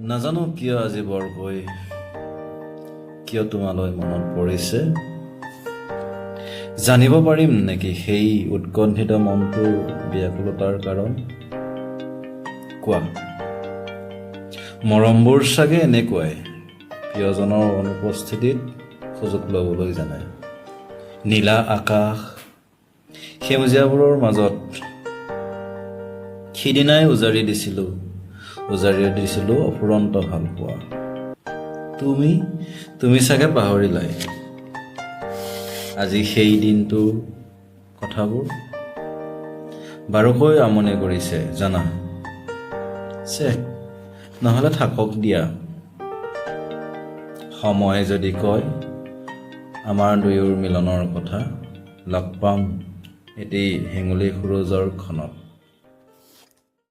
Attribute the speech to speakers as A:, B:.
A: নাজানো কিয় আজি বৰকৈ কিয় তোমালৈ মনত পৰিছে জানিব পাৰিম নেকি সেই উৎকণ্ঠিত মনটোৰ ব্যাকুলতাৰ কাৰণ কোৱা মৰমবোৰ চাগে এনেকুৱাই প্ৰিয়জনৰ অনুপস্থিতিত সুযোগ ল'বলৈ জানে নীলা আকাশ সেউজীয়াবোৰৰ মাজত সিদিনাই উজাৰি দিছিলোঁ অফুৰন্ত ভাল পোৱা তুমি চাগে পাহৰিলাই আজি সেই দিনটোৰ কথাবোৰ বাৰুকৈ আমনি কৰিছে জানা নহ'লে থাকক দিয়া সময় যদি কয় আমাৰ দুয়োৰ মিলনৰ কথা লগ পাম এটি হেঙুলি সুৰজৰ ক্ষণত